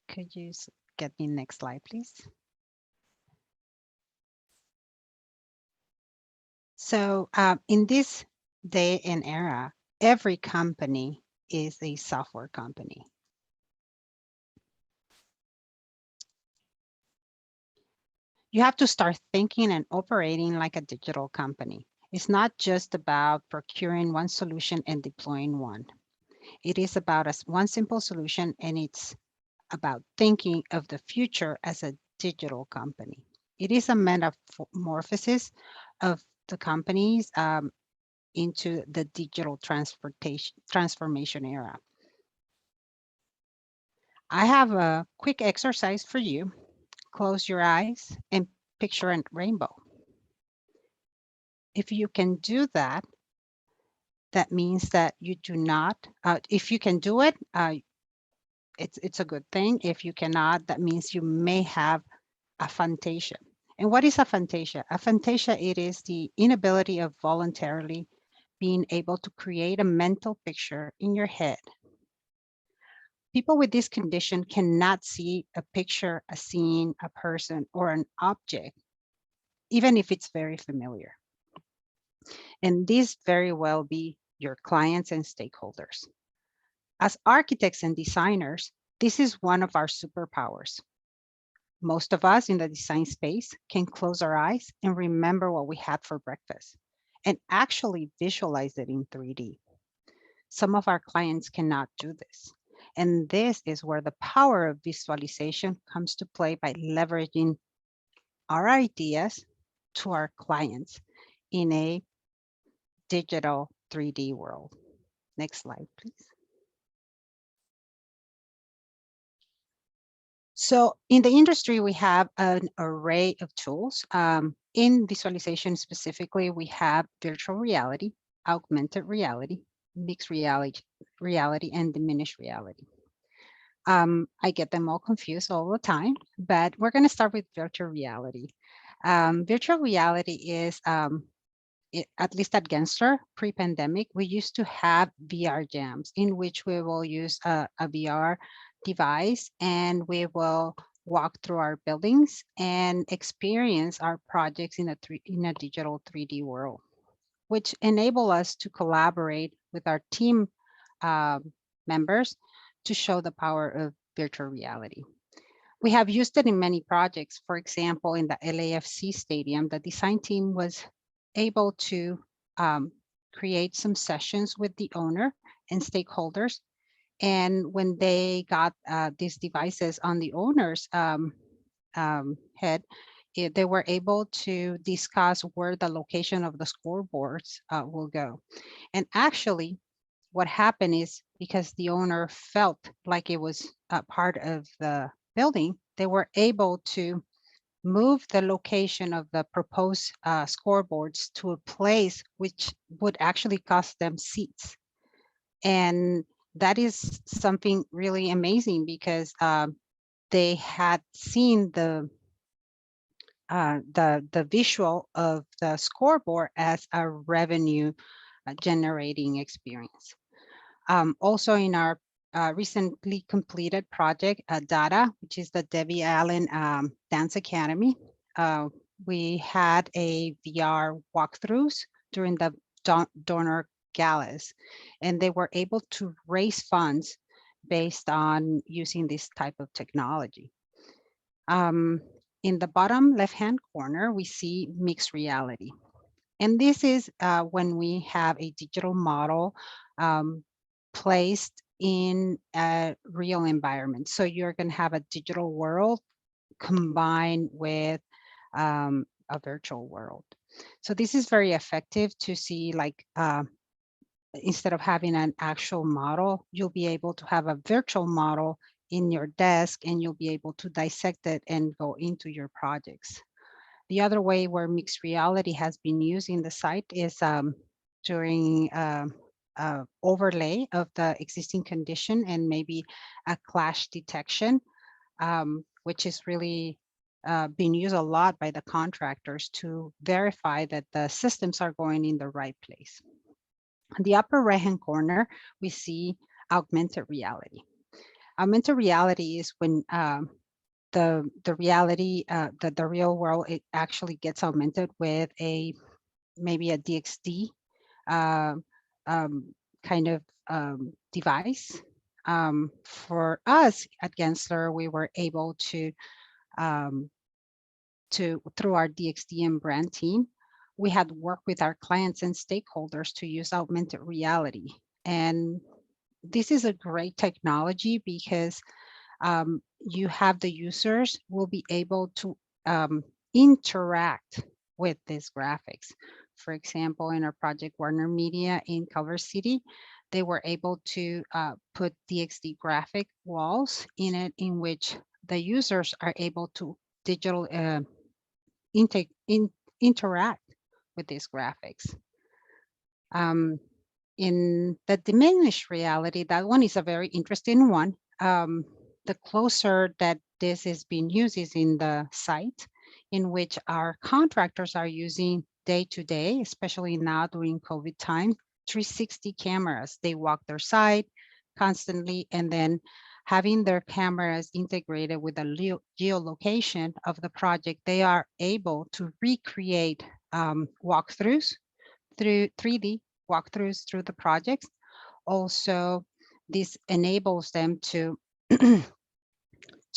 Could you get me next slide, please? So in this day and era, every company is a software company. You have to start thinking and operating like a digital company. It's not just about procuring one solution and deploying one. It is about one simple solution, and it's about thinking of the future as a digital company. It is a metamorphosis of the companies into the digital transformation era. I have a quick exercise for you. Close your eyes and picture a rainbow. If you can do that, that means that you do not, if you can do it, it's a good thing. If you cannot, that means you may have aphantasia. And what is aphantasia? Aphantasia, it is the inability of voluntarily being able to create a mental picture in your head. People with this condition cannot see a picture, a scene, a person, or an object, even if it's very familiar. And these very well be your clients and stakeholders. As architects and designers, this is one of our superpowers. Most of us in the design space can close our eyes and remember what we had for breakfast and actually visualize it in 3D. Some of our clients cannot do this. And this is where the power of visualization comes to play by leveraging our ideas to our clients in a digital 3D world. Next slide, please. So in the industry, we have an array of tools. In visualization specifically, we have virtual reality, augmented reality, mixed reality, and diminished reality. I get them all confused all the time, but we're going to start with virtual reality. Virtual reality is, at least at Gensler, pre-pandemic, we used to have VR jams in which we will use a VR device and we will walk through our buildings and experience our projects in a digital 3D world, which enable us to collaborate with our team members to show the power of virtual reality. We have used it in many projects. For example, in the LAFC stadium, the design team was able to create some sessions with the owner and stakeholders. And when they got these devices on the owner's head, they were able to discuss where the location of the scoreboards will go. And actually, what happened is because the owner felt like it was a part of the building, they were able to move the location of the proposed scoreboards to a place which would actually cost them seats. And that is something really amazing because they had seen the visual of the scoreboard as a revenue generating experience. Also in our recently completed project, DADA, which is the Debbie Allen Dance Academy, we had a VR walkthroughs during the donor galas, and they were able to raise funds based on using this type of technology. In the bottom left-hand corner, we see mixed reality. And this is when we have a digital model placed in a real environment. So you're going to have a digital world combined with a virtual world. So this is very effective to see, like, instead of having an actual model, you'll be able to have a virtual model in your desk and you'll be able to dissect it and go into your projects. The other way where mixed reality has been used in the site is during overlay of the existing condition and maybe a clash detection, which is really being used a lot by the contractors to verify that the systems are going in the right place. In the upper right-hand corner, we see augmented reality. Augmented reality is when the reality, the real world, it actually gets augmented with maybe a DXD kind of device. For us at Gensler, we were able to through our DXD and brand team, we had worked with our clients and stakeholders to use augmented reality. And this is a great technology because you have the users will be able to interact with these graphics. For example, in our project Warner Media in Culver City, they were able to put DXD graphic walls in it, in which the users are able to digital interact with these graphics. In the diminished reality, that one is a very interesting one. the closer that this is being used is in the site, in which our contractors are using day to day, especially now during COVID time, 360 cameras. They walk their site constantly, and then having their cameras integrated with the geolocation of the project, they are able to recreate walkthroughs through 3D walkthroughs through the projects. Also, this enables them to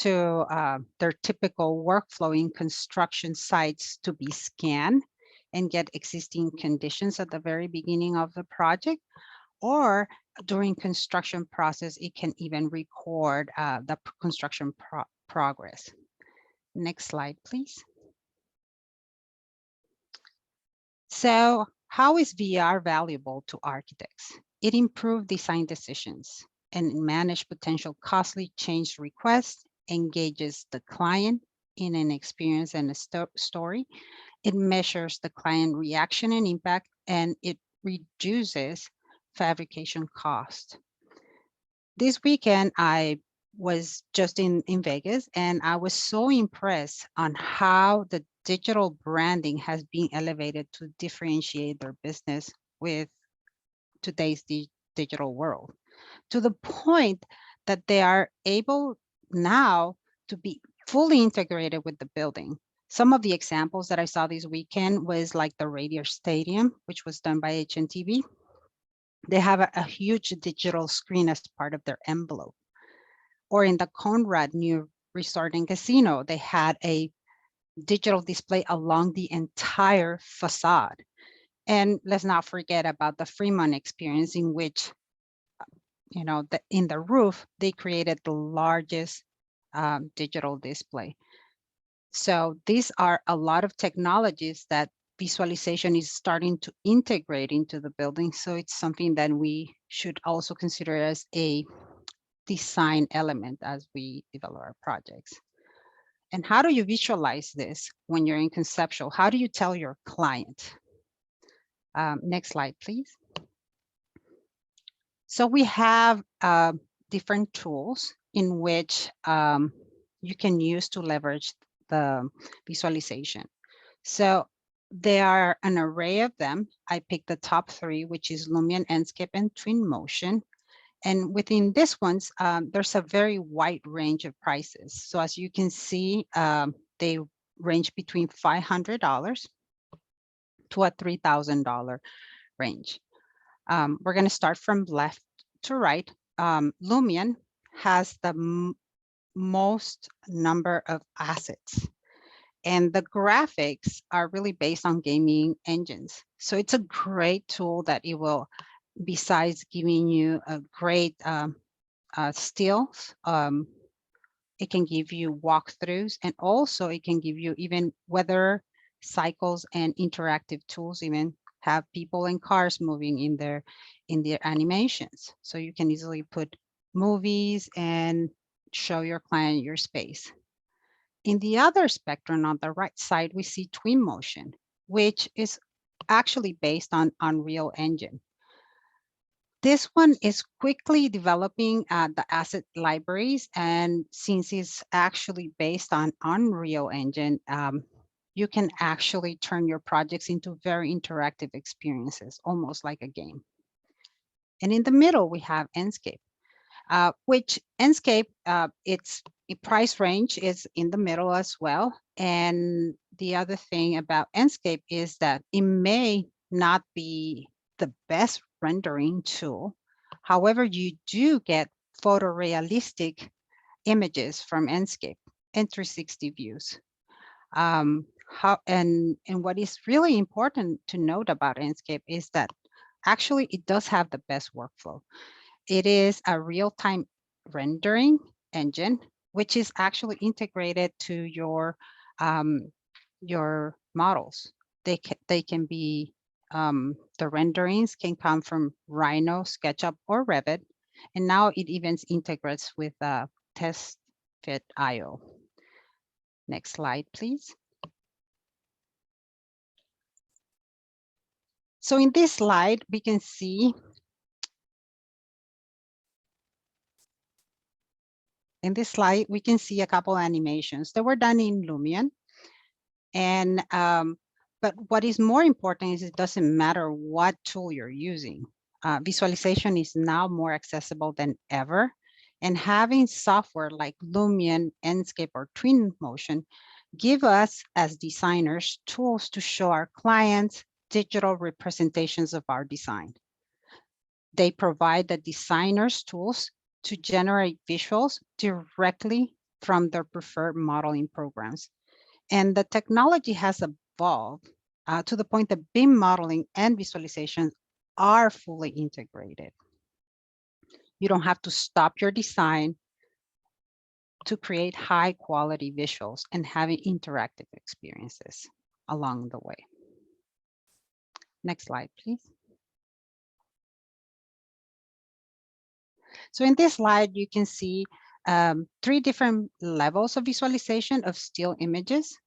their typical workflow in construction sites to be scanned and get existing conditions at the very beginning of the project, or during construction process, it can even record the construction progress. Next slide, please. So how is VR valuable to architects? It improves design decisions and manage potential costly change requests, engages the client in an experience and a story. It measures the client reaction and impact, and it reduces fabrication cost. This weekend, I was just in Vegas, and I was so impressed on how the digital branding has been elevated to differentiate their business with today's digital world, to the point that they are able now to be fully integrated with the building. Some of the examples that I saw this weekend was like the Radiator Stadium, which was done by HNTV. They have a huge digital screen as part of their envelope. Or in the Conrad new resort and casino, they had a digital display along the entire facade. And let's not forget about the Fremont experience, in which, you know, in the roof, they created the largest digital display. So these are a lot of technologies that visualization is starting to integrate into the building. So it's something that we should also consider as a design element as we develop our projects. And how do you visualize this when you're in conceptual? How do you tell your client? Next slide, please. So we have different tools in which you can use to leverage the visualization. So there are an array of them. I picked the top three, which is Lumion, Enscape, and Twinmotion. And within this ones, there's a very wide range of prices. So as you can see, they range between $500 to a $3,000 range. We're going to start from left to right. Lumion has the most number of assets, and the graphics are really based on gaming engines. So it's a great tool that it will, besides giving you a great stills, it can give you walkthroughs, and also it can give you even weather cycles and interactive tools, even have people and cars moving in their animations. So you can easily put movies and show your client your space. In the other spectrum on the right side, we see Twinmotion, which is actually based on Unreal Engine. This one is quickly developing the asset libraries, and since it's actually based on Unreal Engine, you can actually turn your projects into very interactive experiences, almost like a game. And in the middle, we have Enscape, which Enscape, its price range is in the middle as well. And the other thing about Enscape is that it may not be the best rendering tool. However, you do get photorealistic images from Enscape and 360 views. And what is really important to note about Enscape is that actually it does have the best workflow. It is a real-time rendering engine, which is actually integrated to your models. They can be, the renderings can come from Rhino, SketchUp, or Revit, and now it even integrates with TestFit.io. Next slide, please. So in this slide, we can see In this slide, we can see a couple animations that were done in Lumion. And but what is more important is it doesn't matter what tool you're using. Visualization is now more accessible than ever. And having software like Lumion, Enscape, or Twinmotion give us as designers tools to show our clients digital representations of our design. They provide the designers tools to generate visuals directly from their preferred modeling programs. And the technology has evolved to the point that BIM modeling and visualization are fully integrated. You don't have to stop your design to create high quality visuals and having interactive experiences along the way. Next slide, please. So in this slide, you can see 3 different levels of visualization of still images.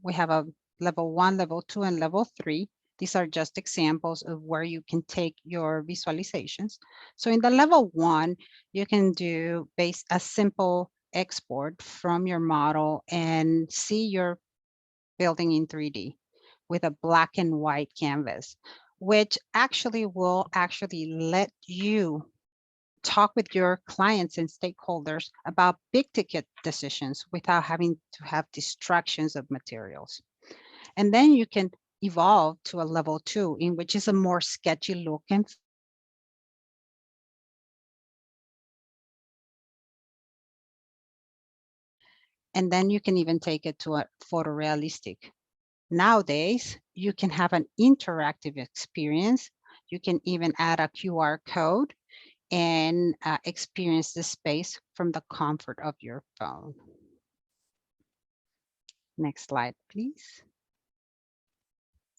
We have a level 1, level 2, and level 3. These are just examples of where you can take your visualizations. So in the level 1, you can do a simple export from your model and see your building in 3D with a black and white canvas, which actually will let you talk with your clients and stakeholders about big ticket decisions without having to have distractions of materials. And then you can evolve to a level 2, in which is a more sketchy look and then you can even take it to a photorealistic. Nowadays, you can have an interactive experience. You can even add a QR code and experience the space from the comfort of your phone. Next slide, please.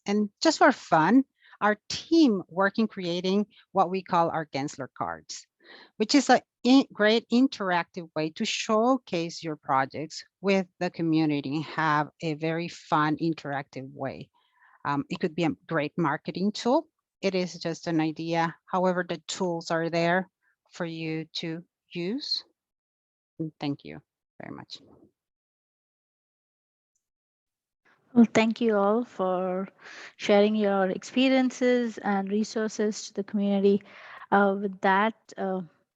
And just for fun, our team working creating what we call our Gensler Cards, which is a great interactive way to showcase your projects with the community and have a very fun interactive way. It could be a great marketing tool. It is just an idea. However, the tools are there for you to use. And thank you very much. Well, thank you all for sharing your experiences and resources to the community. With that,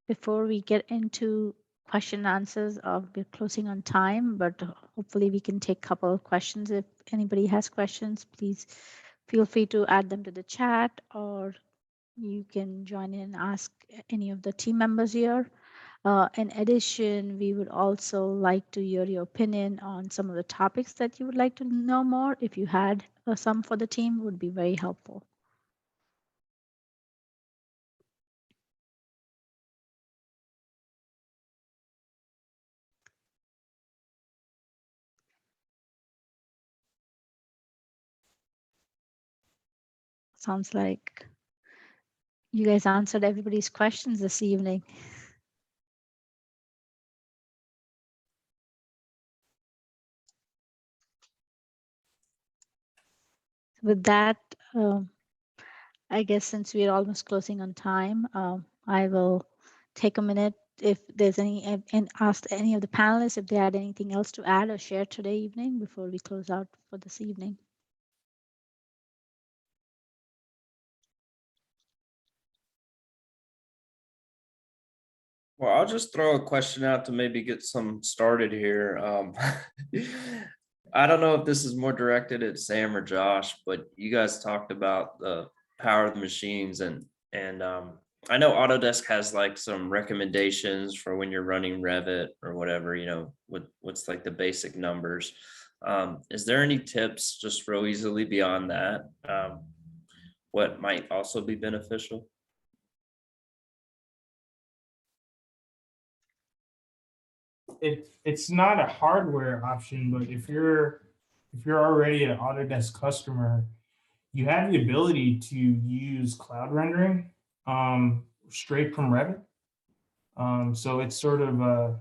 before we get into question and answers, we're closing on time, but hopefully we can take a couple of questions. If anybody has questions, please feel free to add them to the chat, or you can join in and ask any of the team members here. In addition, we would also like to hear your opinion on some of the topics that you would like to know more. If you had some for the team, would be very helpful. Sounds like you guys answered everybody's questions this evening. With that, I guess since we're almost closing on time, I will take a minute if there's any, and ask any of the panelists if they had anything else to add or share today evening before we close out for this evening. Well, I'll just throw a question out to maybe get some started here. I don't know if this is more directed at Sam or Josh, but you guys talked about the power of the machines, and I know Autodesk has like some recommendations for when you're running Revit or whatever, you know, what's like the basic numbers. Is there any tips just real easily beyond that? What might also be beneficial? It's not a hardware option, but if you're already an Autodesk customer, you have the ability to use cloud rendering straight from Revit. So it's sort of a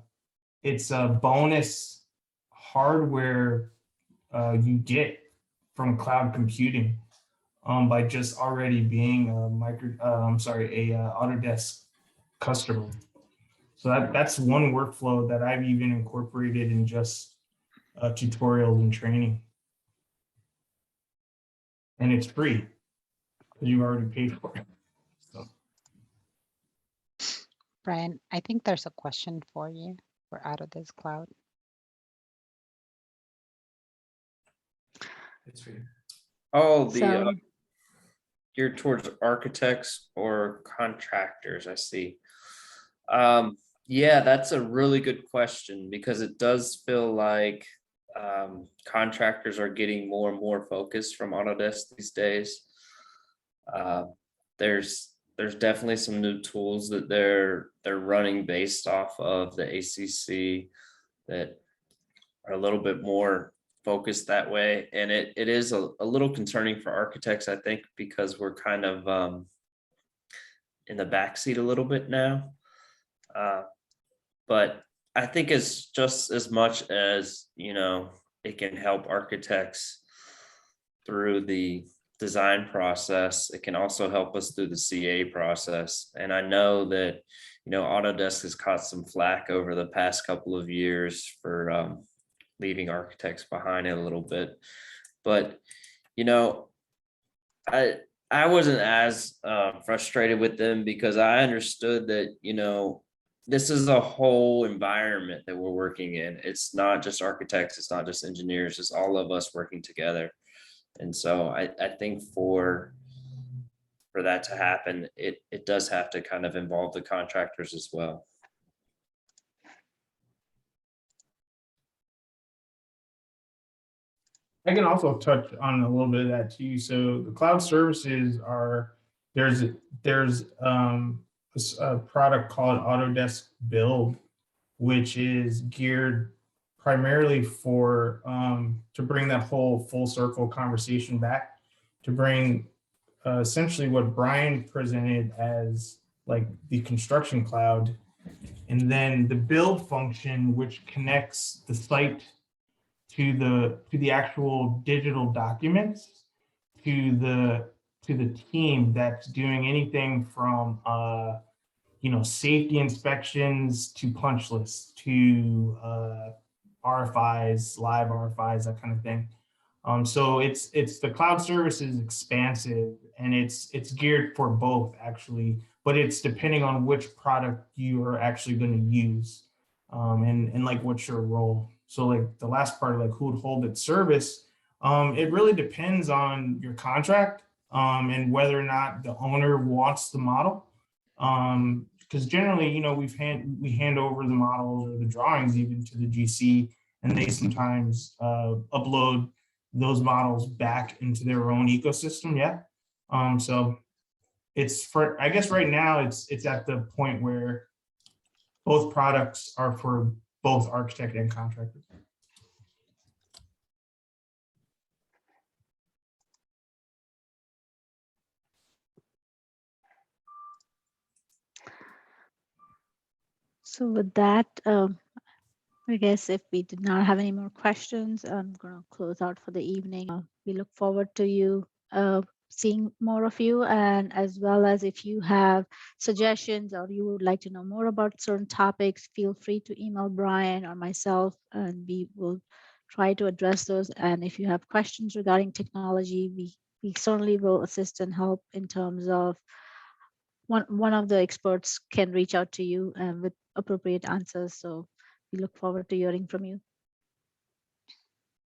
bonus hardware you get from cloud computing by just already being a Autodesk customer. So that's one workflow that I've even incorporated in just tutorials and training. And it's free because you've already paid for it. So. Brian, I think there's a question for you for Autodesk Cloud. It's for you. Oh, So, geared towards architects or contractors, I see. Yeah, that's a really good question because it does feel like contractors are getting more and more focused from Autodesk these days. There's definitely some new tools that they're running based off of the ACC that are a little bit more focused that way, and it is a little concerning for architects, I think, because we're kind of in the backseat a little bit now. But I think it's just as much as, it can help architects through the design process, it can also help us through the CA process. And I know that, Autodesk has caught some flack over the past couple of years for leaving architects behind a little bit. But, I wasn't as frustrated with them because I understood that, this is a whole environment that we're working in. It's not just architects, it's not just engineers, it's all of us working together. And so I think for that to happen, it does have to kind of involve the contractors as well. I can also touch on a little bit of that too. So the cloud services there's a product called Autodesk Build, which is geared primarily for to bring that whole full circle conversation back, to bring essentially what Brian presented as like the construction cloud, and then the build function, which connects the site to the actual digital documents, to the team that's doing anything from safety inspections to punch lists to RFIs, live RFIs, that kind of thing. So it's the cloud service is expansive, and it's geared for both actually, but it's depending on which product you are actually going to use, and like what's your role. So like the last part, like who would hold its service, it really depends on your contract, and whether or not the owner wants the model. Because generally, we hand over the models or the drawings even to the GC, and they sometimes upload those models back into their own ecosystem. Yeah. So it's for, I guess right now it's at the point where both products are for both architect and contractors. so with that, I guess if we did not have any more questions, I'm going to close out for the evening. We look forward to you seeing more of you, and as well as if you have suggestions or you would like to know more about certain topics, feel free to email Brian or myself, and we will try to address those. And if you have questions regarding technology, we certainly will assist and help in terms of one of the experts can reach out to you with appropriate answers. So we look forward to hearing from you.